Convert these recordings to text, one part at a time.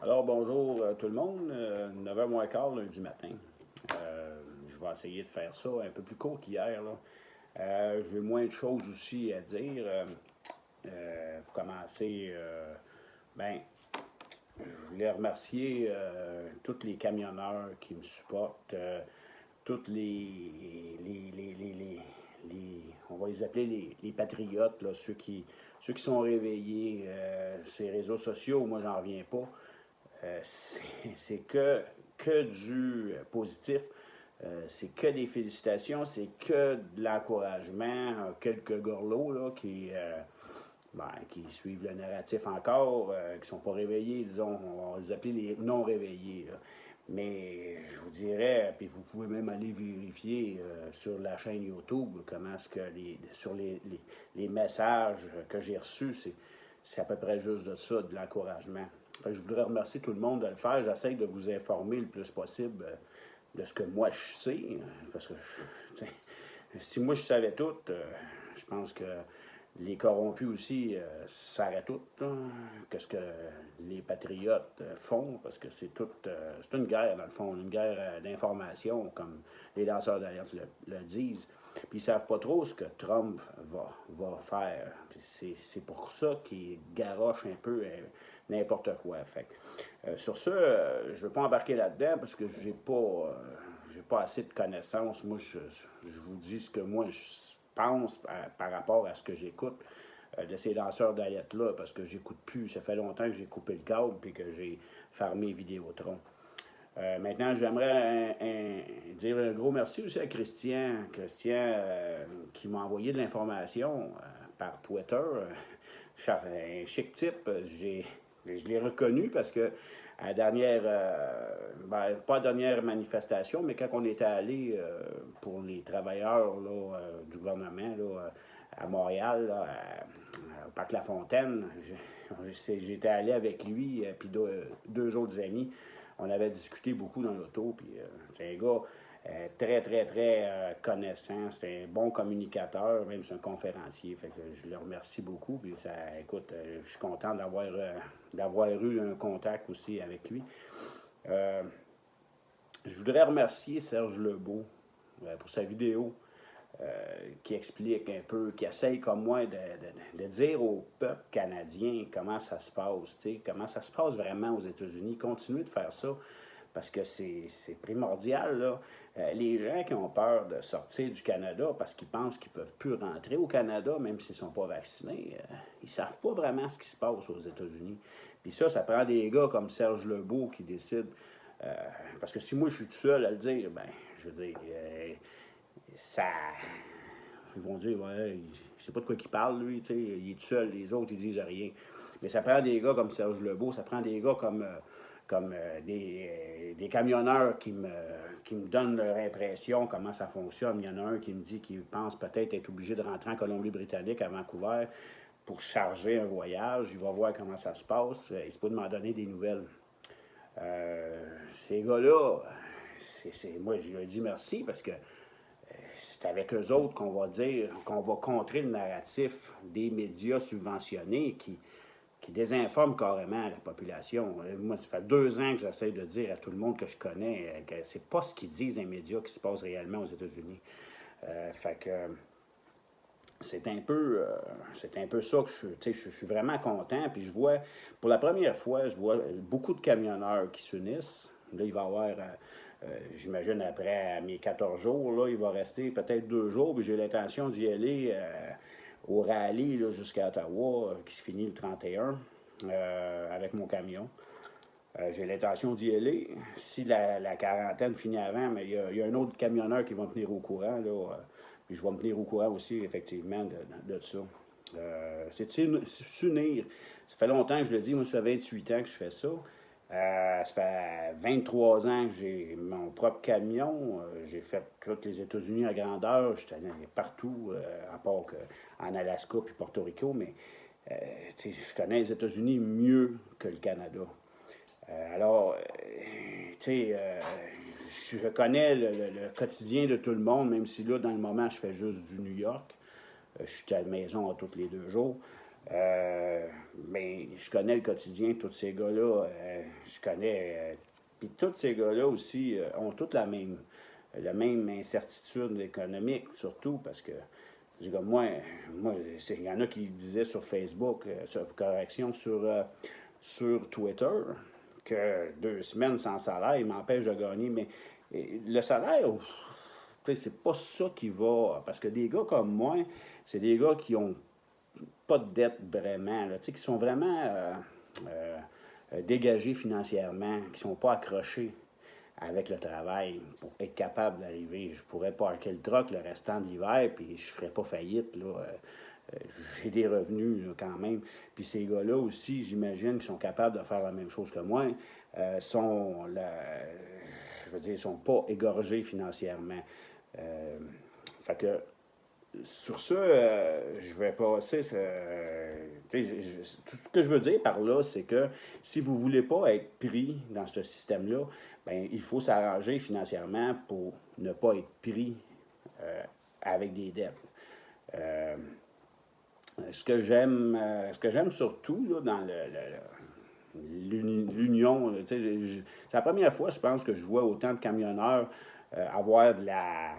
Alors, bonjour tout le monde. 9h moins quart lundi matin. Je vais essayer de faire ça un peu plus court qu'hier, là. J'ai moins de choses aussi à dire. Pour commencer, ben, je voulais remercier tous les camionneurs qui me supportent, tous on va les appeler les patriotes, là, ceux qui sont réveillés. Ces réseaux sociaux, moi, j'en reviens pas. C'est que du positif. C'est que des félicitations, c'est que de l'encouragement. Quelques gorlots là, qui suivent le narratif encore, qui ne sont pas réveillés, disons, on va les appeler les non-réveillés. Là. Mais je vous dirais, puis vous pouvez même aller vérifier sur la chaîne YouTube comment est-ce que sur les messages que j'ai reçus, c'est à peu près juste de ça, de l'encouragement. Fait que je voudrais remercier tout le monde de le faire. J'essaie de vous informer le plus possible de ce que moi je sais. Parce que si moi je savais tout, je pense que les corrompus aussi sauraient tout. Qu'est-ce que les patriotes font, parce que c'est c'est une guerre, dans le fond, une guerre d'information, comme les lanceurs d'alerte le disent. Puis ils ne savent pas trop ce que Trump va faire. C'est pour ça qu'il garoche un peu n'importe quoi. Fait sur ce, je ne veux pas embarquer là-dedans parce que j'ai pas assez de connaissances. Moi, je vous dis ce que moi je pense par rapport à ce que j'écoute de ces lanceurs d'alerte-là, parce que j'écoute plus. Ça fait longtemps que j'ai coupé le câble et que j'ai fermé Vidéotron. Maintenant, j'aimerais dire un gros merci aussi à Christian. Christian qui m'a envoyé de l'information par Twitter. Un chic type. Je l'ai reconnu parce que à la dernière, pas la dernière manifestation, mais quand on était allé pour les travailleurs là, du gouvernement là, à Montréal, là, au Parc La Fontaine, j'étais allé avec lui puis deux autres amis. On avait discuté beaucoup dans l'auto, puis c'est un gars très, très, très connaissant. C'est un bon communicateur, même c'est un conférencier. Fait que je le remercie beaucoup. Puis ça, écoute, je suis content d'avoir eu un contact aussi avec lui. Je voudrais remercier Serge Lebeau pour sa vidéo qui explique un peu, qui essaye comme moi de dire au peuple canadien comment ça se passe, comment ça se passe vraiment aux États-Unis. Continuez de faire ça parce que c'est primordial. Là. Les gens qui ont peur de sortir du Canada parce qu'ils pensent qu'ils ne peuvent plus rentrer au Canada, même s'ils ne sont pas vaccinés, ils ne savent pas vraiment ce qui se passe aux États-Unis. Puis ça prend des gars comme Serge Lebeau qui décident. Parce que si moi je suis tout seul à le dire, ben, je veux dire, ça. Ils vont dire, ouais, il sait pas de quoi il parle, lui, tu sais, il est tout seul, les autres, ils disent rien. Mais ça prend des gars comme Serge Lebeau, ça prend des gars comme des camionneurs qui me donnent leur impression, comment ça fonctionne. Il y en a un qui me dit qu'il pense peut-être être obligé de rentrer en Colombie-Britannique, à Vancouver, pour charger un voyage. Il va voir comment ça se passe. Il se peut de m'en donner des nouvelles. Ces gars-là, moi, je leur dis merci parce que c'est avec eux autres qu'on va dire, qu'on va contrer le narratif des médias subventionnés qui désinforment carrément la population. Moi, ça fait 2 ans que j'essaie de dire à tout le monde que je connais que c'est pas ce qu'ils disent les médias qui se passe réellement aux États-Unis. Fait que c'est un peu ça que je suis vraiment content. Puis je vois, pour la première fois, je vois beaucoup de camionneurs qui s'unissent. Là, il va y avoir, j'imagine, après mes 14 jours, là, il va rester peut-être 2 jours. Puis j'ai l'intention d'y aller au rallye jusqu'à Ottawa, qui se finit le 31, avec mon camion. J'ai l'intention d'y aller. Si la quarantaine finit avant, mais il y a un autre camionneur qui va me tenir au courant. Là, puis je vais me tenir au courant aussi, effectivement, de ça. C'est s'unir. Ça fait longtemps que je le dis. Moi, ça fait 28 ans que je fais ça. Ça fait 23 ans que j'ai mon propre camion. J'ai fait tous les États-Unis à grandeur. J'étais allé partout, à part en Alaska puis Porto Rico. Mais je connais les États-Unis mieux que le Canada. Alors, je connais le quotidien de tout le monde, même si là, dans le moment, je fais juste du New York. Je suis à la maison tous les 2 jours. Mais je connais le quotidien de tous ces gars-là. Je connais. Puis tous ces gars-là aussi ont toute la même incertitude économique, surtout parce que, je dis comme il y en a qui disaient sur Facebook, sur Twitter, que 2 semaines sans salaire m'empêche de gagner. Mais le salaire, c'est pas ça qui va. Parce que des gars comme moi, c'est des gars qui ont pas de dette vraiment, là, qui sont vraiment dégagés financièrement, qui sont pas accrochés avec le travail pour être capable d'arriver. Je pourrais parker le truck le restant de l'hiver, puis je ferais pas faillite, là. J'ai des revenus là, quand même. Puis ces gars-là aussi, j'imagine, qui sont capables de faire la même chose que moi, sont pas égorgés financièrement. Fait que sur ça, je vais passer. Tout ce que je veux dire par là, c'est que si vous ne voulez pas être pris dans ce système-là, ben, il faut s'arranger financièrement pour ne pas être pris avec des dettes. Ce que j'aime surtout là, dans l'union, c'est la première fois, je pense, que je vois autant de camionneurs avoir de la.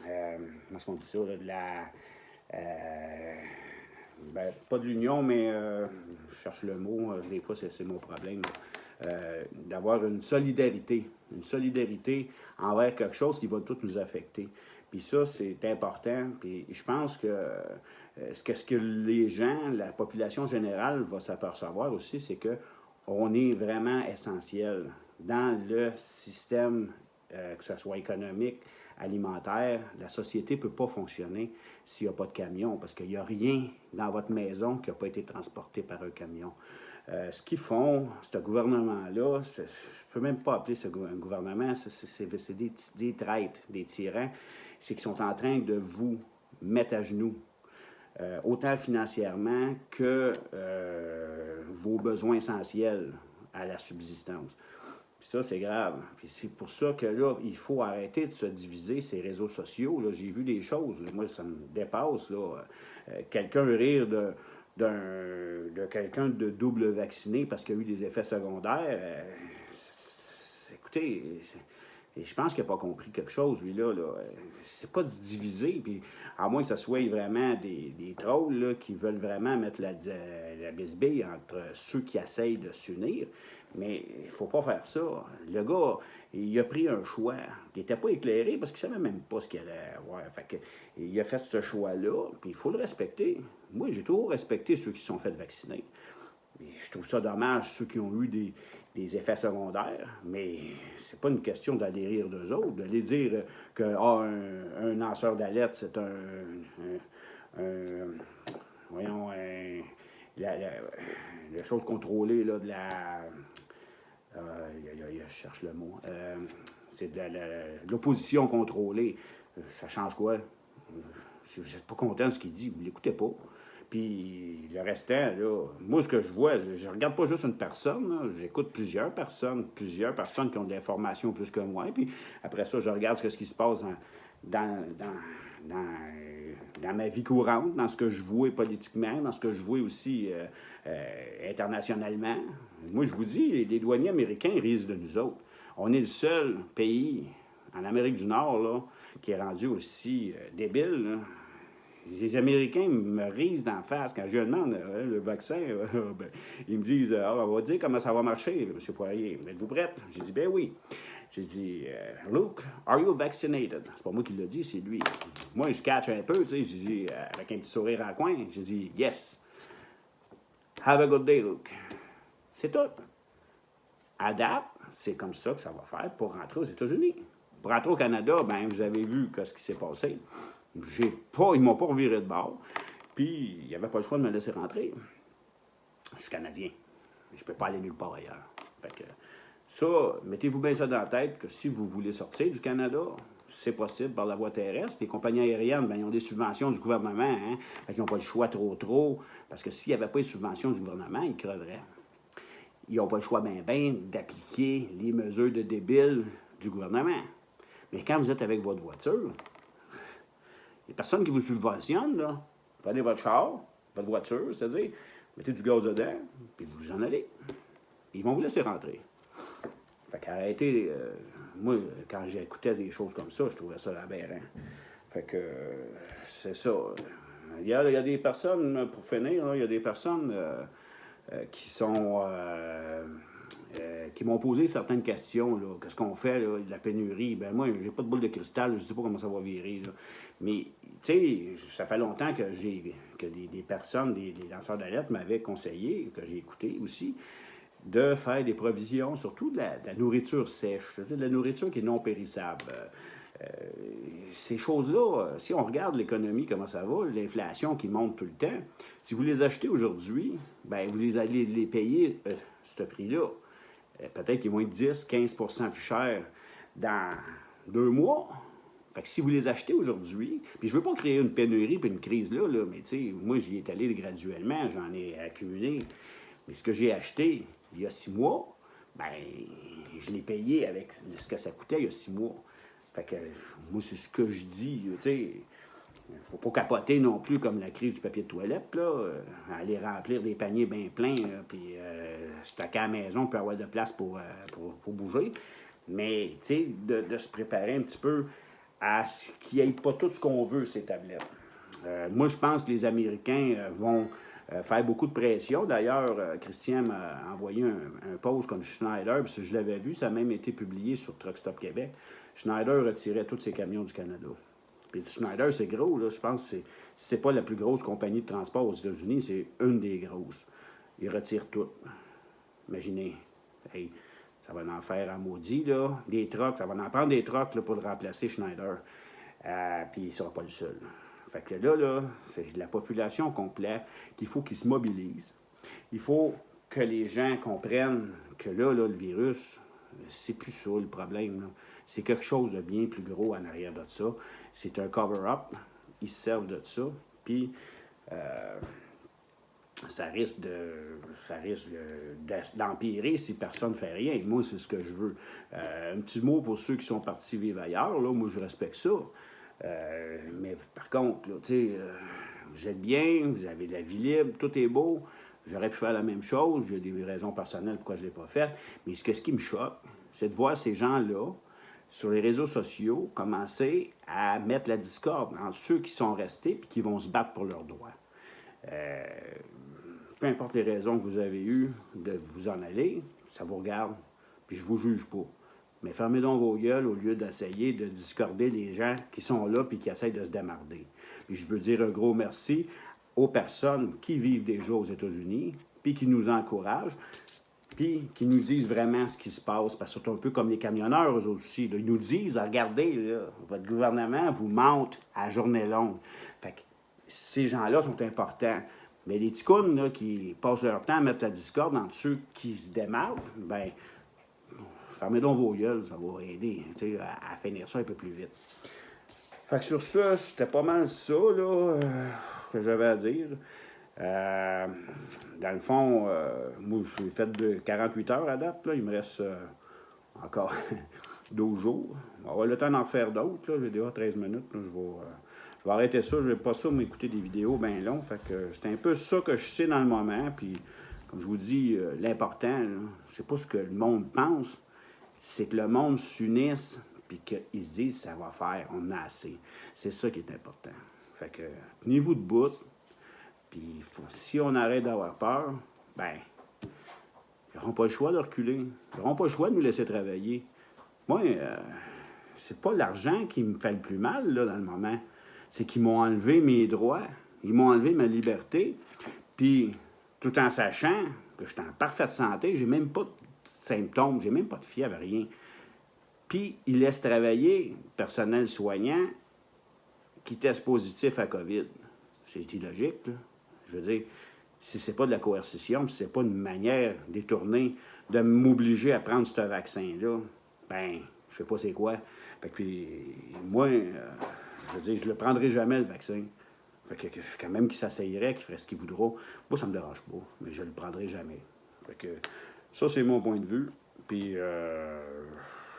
Comment est-ce qu'on dit ça? Là, de la. Pas de l'union, mais je cherche le mot, des fois c'est mon problème. D'avoir une solidarité envers quelque chose qui va tout nous affecter. Puis ça, c'est important. Puis je pense que ce que les gens, la population générale va s'apercevoir aussi, c'est que on est vraiment essentiel dans le système, que ce soit économique, alimentaire. La société ne peut pas fonctionner s'il n'y a pas de camion, parce qu'il n'y a rien dans votre maison qui n'a pas été transporté par un camion. Ce qu'ils font, ce gouvernement-là, je ne peux même pas appeler ça un gouvernement, c'est des traîtres, des tyrans, c'est qu'ils sont en train de vous mettre à genoux, autant financièrement que vos besoins essentiels à la subsistance. Puis ça, c'est grave. Puis c'est pour ça que là, il faut arrêter de se diviser ces réseaux sociaux. Là, j'ai vu des choses, là, moi, ça me dépasse. Là, quelqu'un rire de quelqu'un de double vacciné parce qu'il a eu des effets secondaires. Écoutez, je pense qu'il n'a pas compris quelque chose, lui-là. C'est pas de se diviser, puis à moins que ce soit vraiment des trolls là, qui veulent vraiment mettre la bisbille entre ceux qui essayent de s'unir. Mais il ne faut pas faire ça. Le gars, il a pris un choix qui n'était pas éclairé parce qu'il ne savait même pas ce qu'il allait avoir. Fait que, il a fait ce choix-là, puis il faut le respecter. Moi, j'ai toujours respecté ceux qui se sont fait vacciner. Et je trouve ça dommage, ceux qui ont eu des effets secondaires, mais c'est pas une question d'aller rire d'eux autres, d'aller dire que un lanceur d'alerte, c'est la chose contrôlée là, de la. Je cherche le mot. C'est de l'opposition contrôlée. Ça change quoi? Si vous n'êtes pas content de ce qu'il dit, vous ne l'écoutez pas. Puis le restant, là, moi, ce que je vois, je regarde pas juste une personne, là, j'écoute plusieurs personnes qui ont de l'information plus que moi. Puis après ça, je regarde ce qui se passe dans ma vie courante, dans ce que je vois politiquement, dans ce que je vois aussi internationalement. Moi, je vous dis, les douaniers américains risent de nous autres. On est le seul pays en Amérique du Nord là, qui est rendu aussi débile. Là. Les Américains me risent d'en face. Quand je leur demande le vaccin, ben, ils me disent on va dire comment ça va marcher, M. Poirier. Êtes-vous prête? J'ai dit ben oui. J'ai dit Luke, are you vaccinated? C'est pas moi qui l'ai dit, c'est lui. Moi, je catch un peu, tu sais. J'ai dit avec un petit sourire en coin, j'ai dit yes. Have a good day, Luke. C'est tout. Adapte, c'est comme ça que ça va faire pour rentrer aux États-Unis. Pour rentrer au Canada, ben vous avez vu ce qui s'est passé. Ils m'ont pas reviré de bord. Puis, il n'y avait pas le choix de me laisser rentrer. Je suis Canadien. Je ne peux pas aller nulle part ailleurs. Fait que ça, mettez-vous bien ça dans la tête que si vous voulez sortir du Canada, c'est possible par la voie terrestre. Les compagnies aériennes, ben, ils ont des subventions du gouvernement. Hein? Fait qu'ils n'ont pas le choix trop. Parce que s'il n'y avait pas les subventions du gouvernement, ils creveraient. Ils n'ont pas le choix d'appliquer les mesures de débile du gouvernement. Mais quand vous êtes avec votre voiture, il n'y a personne qui vous subventionne, là. Prenez votre char, votre voiture, c'est-à-dire, mettez du gaz dedans, puis vous en allez. Ils vont vous laisser rentrer. Fait qu'arrêtez, moi, quand j'écoutais des choses comme ça, je trouvais ça aberrant. Fait que, c'est ça. Il y a des personnes, pour finir, il y a des personnes qui sont... qui m'ont posé certaines questions. Qu'est-ce qu'on fait, là, de la pénurie? Ben moi, j'ai pas de boule de cristal, je sais pas comment ça va virer. Là. Mais, tu sais, ça fait longtemps que des personnes, des lanceurs d'alerte m'avaient conseillé, que j'ai écouté aussi, de faire des provisions, surtout de la nourriture sèche, c'est-à-dire de la nourriture qui est non périssable. Ces choses-là, si on regarde l'économie, comment ça va, l'inflation qui monte tout le temps, si vous les achetez aujourd'hui, ben vous allez les payer ce prix-là. Peut-être qu'ils vont être 10-15% plus chers dans 2 mois. Fait que si vous les achetez aujourd'hui, puis je veux pas créer une pénurie puis une crise là, mais tu sais, moi j'y ai allé graduellement, j'en ai accumulé. Mais ce que j'ai acheté il y a 6 mois, ben je l'ai payé avec ce que ça coûtait il y a 6 mois. Fait que moi, c'est ce que je dis, tu sais. Il ne faut pas capoter non plus comme la crise du papier de toilette, là. Aller remplir des paniers bien pleins, puis stocker à la maison pour avoir de place pour bouger. Mais, tu sais, de se préparer un petit peu à ce qu'il n'y ait pas tout ce qu'on veut, ces tablettes. Moi, je pense que les Américains vont faire beaucoup de pression. D'ailleurs, Christian m'a envoyé un post comme Schneider, parce que je l'avais vu, ça a même été publié sur Truck Stop Québec. Schneider retirait tous ses camions du Canada. Puis Schneider, c'est gros, là. Je pense que c'est pas la plus grosse compagnie de transport aux États-Unis, c'est une des grosses. Ils retirent tout. Imaginez. Hey, ça va en faire en maudit, là. Des trucks, ça va en prendre des trucks là, pour le remplacer, Schneider. Puis il ne sera pas le seul. Fait que là, c'est la population complète qu'il faut qu'ils se mobilisent. Il faut que les gens comprennent que là le virus, c'est plus ça le problème. Là. C'est quelque chose de bien plus gros en arrière de ça. C'est un cover-up. Ils se servent de ça. Puis, ça risque d'empirer si personne ne fait rien. Moi, c'est ce que je veux. Un petit mot pour ceux qui sont partis vivre ailleurs. Là, moi, je respecte ça. Mais par contre, là, vous êtes bien, vous avez de la vie libre, tout est beau. J'aurais pu faire la même chose. J'ai des raisons personnelles pourquoi je ne l'ai pas fait. Mais ce qui me choque, c'est de voir ces gens-là, sur les réseaux sociaux, commencer à mettre la discorde entre ceux qui sont restés et qui vont se battre pour leurs droits. Peu importe les raisons que vous avez eues de vous en aller, ça vous regarde, puis je vous juge pas. Mais fermez donc vos gueules au lieu d'essayer de discorder les gens qui sont là puis qui essayent de se démarder. Puis je veux dire un gros merci aux personnes qui vivent déjà aux États-Unis puis qui nous encouragent puis qui nous disent vraiment ce qui se passe, parce que c'est un peu comme les camionneurs, eux aussi. Là. Ils nous disent, regardez, là, votre gouvernement vous mente à journée longue. Fait que ces gens-là sont importants. Mais les ticounes là, qui passent leur temps à mettre la discorde entre ceux qui se démarrent, ben fermez donc vos gueules, ça va aider à finir ça un peu plus vite. Fait que sur ça, c'était pas mal ça là, que j'avais à dire. Dans le fond, moi, j'ai fait de 48 heures à date. Là. Il me reste encore 12 jours. On va avoir le temps d'en faire d'autres. Là. J'ai déjà 13 minutes. Là. Je vais arrêter ça. Je vais pas ça m'écouter des vidéos bien longues. Fait que c'est un peu ça que je sais dans le moment. Puis, comme je vous dis, l'important, là, c'est pas ce que le monde pense. C'est que le monde s'unisse puis qu'ils se disent ça va faire, on a assez. C'est ça qui est important. Fait que tenez-vous debout. Puis si on arrête d'avoir peur, ben, ils n'auront pas le choix de reculer. Ils n'auront pas le choix de nous laisser travailler. Moi, c'est pas l'argent qui me fait le plus mal, là, dans le moment. C'est qu'ils m'ont enlevé mes droits. Ils m'ont enlevé ma liberté. Puis, tout en sachant que je suis en parfaite santé, j'ai même pas de symptômes, j'ai même pas de fièvre, rien. Puis, ils laissent travailler le personnel soignant qui teste positif à COVID. C'est illogique, là. Je veux dire, si c'est pas de la coercition, si c'est pas une manière détournée de m'obliger à prendre ce vaccin-là, ben, je sais pas c'est quoi. Fait que puis, moi, je veux dire, je le prendrai jamais, le vaccin. Fait que quand même qu'il s'asseyerait, qu'il ferait ce qu'il voudra, moi, ça me dérange pas, mais je le prendrai jamais. Fait que ça, c'est mon point de vue. Puis,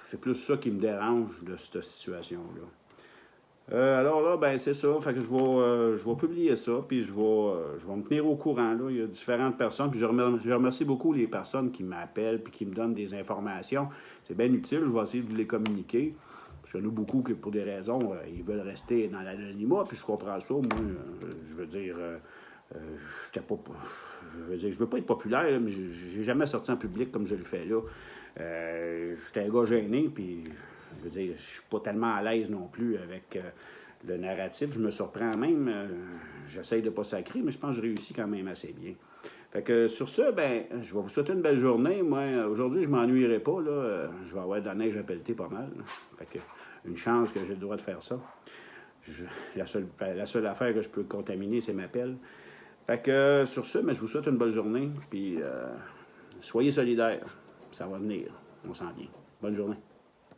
c'est plus ça qui me dérange de cette situation-là. Alors là, ben c'est ça. Fait que je vais publier ça, puis je vais me tenir au courant. Là. Il y a différentes personnes, puis je remercie beaucoup les personnes qui m'appellent puis qui me donnent des informations. C'est bien utile, je vais essayer de les communiquer. Parce qu'il y en a beaucoup qui, pour des raisons, ils veulent rester dans l'anonymat, puis je comprends ça. Moi, je veux dire, j'étais pas, je veux pas être populaire, là, mais j'ai jamais sorti en public comme je le fais là. J'étais un gars gêné, puis je veux dire, je suis pas tellement à l'aise non plus avec le narratif. Je me surprends même. J'essaye de pas sacrer, mais je pense que je réussis quand même assez bien. Fait que sur ça, ben, je vais vous souhaiter une belle journée. Moi, aujourd'hui, je m'ennuierai pas. Là. Je vais avoir de la neige à pelleter pas mal. Là. Fait que une chance que j'ai le droit de faire ça. La seule affaire que je peux contaminer, c'est ma pelle. Fait que sur ce, ben, je vous souhaite une bonne journée. Puis soyez solidaires. Ça va venir. On s'en vient. Bonne journée.